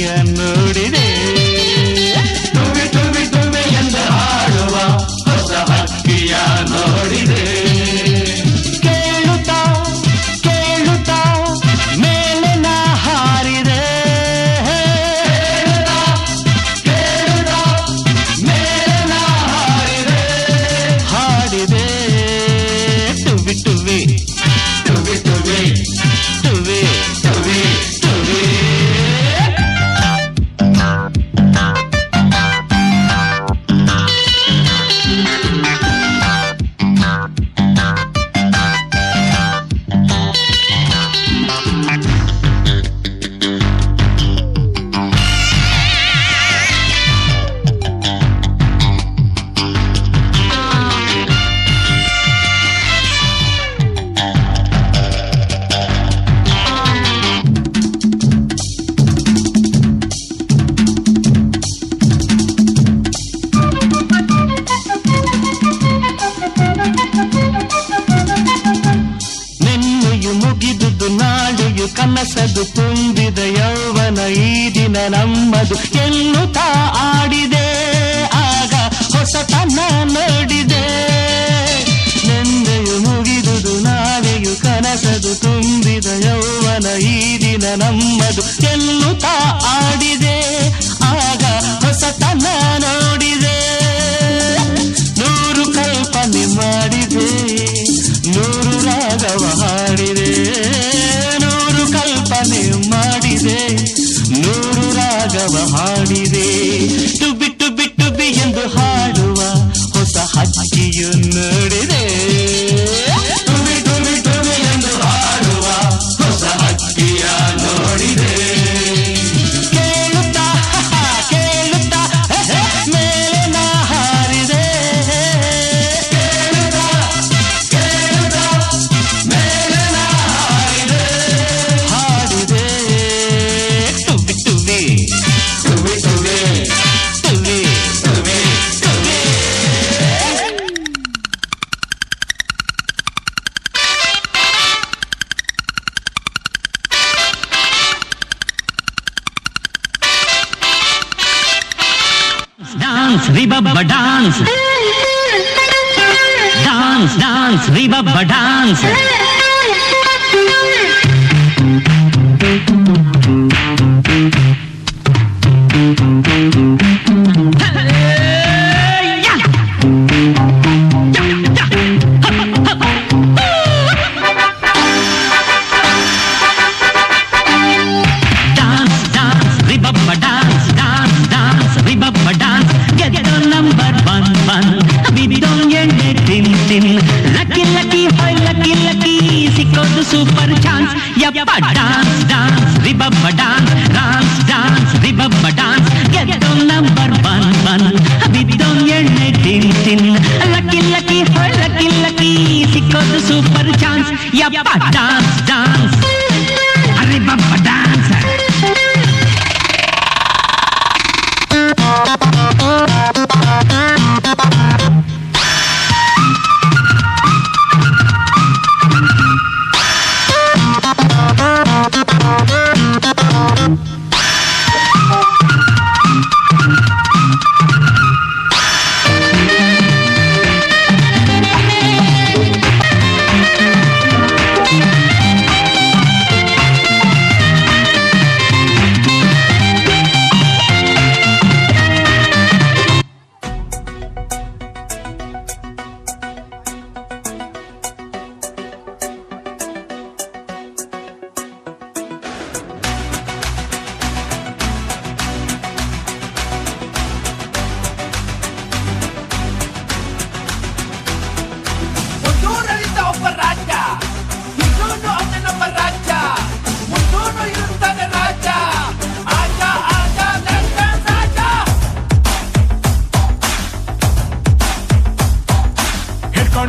ಹಕ್ಕಿಯ ನೋಡಿದೆ ತುವಿ ತುವಿ ತುವಿ ಎಂದು ಹಾಡುವ ಹೊಸ ಹಕ್ಕಿಯ ನೋಡಿದೆ ಕೇಳುತ್ತಾ ಕೇಳುತ್ತಾ ಮೇಲೆ ನಾ ಹಾರಿದೆ ಕೇಳುತ್ತಾ ಮೇಲೆ ನಾ ಹಾರಿದೆ ಹಾಡಿದೆ ತುವಿ ತುವಿ ತುವಿ ತುವಿ ತುವಿ ತುವಿ ತುವಿ ಮುಗಿದುದು ನಾಳೆಯು ಕನಸದು ತುಂಬಿದ ಯೌವನ ಈ ದಿನ ನಮ್ಮದು ಎನ್ನುತ್ತಾ ಆಡಿದೆ ಆಗ ಹೊಸತನ ನೋಡಿದೆ ನೆನ್ನೆಯು ಮುಗಿದುದು ನಾಳೆಯು ಕನಸದು ತುಂಬಿದ ಯೌವನ ಈ ದಿನ ನಮ್ಮದು ಎನ್ನುತ್ತಾ ಆಡಿದೆ ಆಗ ಹೊಸತನ ನೋಡಿದೆ ನೂರು ಕಲ್ಪನೆ ಮಾಡಿದೆ ನೂರು ರಾಗವ ಹಾಡಿದೆ ನೂರು ಕಲ್ಪನೆ ಮಾಡಿದೆ ನೂರು ರಾಗವ ಹಾಡಿದೆ ಟುಬಿ ಟುಬಿ ಟುಬಿ ಎಂದು ಹಾಡುವ ಹೊಸ ಹಕ್ಕಿಯು ನೋಡಿದೆ ಟುಬಿ ಟುಬಿ ಟುಬಿ ಎಂದು ಹಾಡುವ ಹೊಸ ಹಕ್ಕಿಯ ನೋಡಿದೆ ಕೇಳುತ್ತಾ ಕೇಳುತ್ತಾ ಮೇಲೆ ನಾ ಹಾರಿದೆ Dance, Ribabba dance. Dance, dance, Ribabba dance. Super chance, yappa dance, dance, Ribabba dance, dance, dance, Ribabba dance. Get on number one, bidon yenne tin tin. Lucky, lucky, hoy lucky, lucky, sikkodu super chance, yappa dance, dance, Ribabba dance.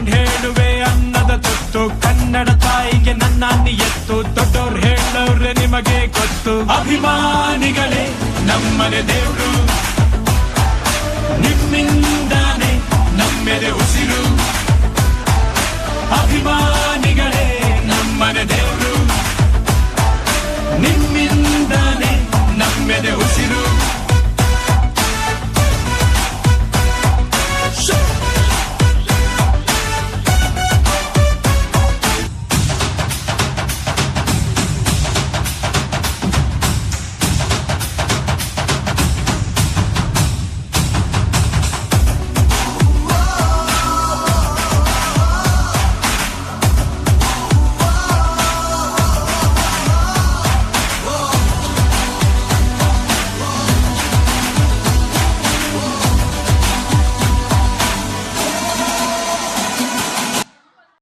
ಹೇಳುವೆ ಅನ್ನದ ತುತ್ತು ಕನ್ನಡ ತಾಯಿಗೆ ನನ್ನ ನಿಯತ್ತು ದೊಡ್ಡೋರ್ ಹೇಳೋರೆ ನಿಮಗೆ ಗೊತ್ತು ಅಭಿಮಾನಿಗಳೇ ನಮ್ಮನೆ ದೇವ್ರು ನಿಮ್ಮಿಂದಾನೆ ನಮ್ಮೆದೆ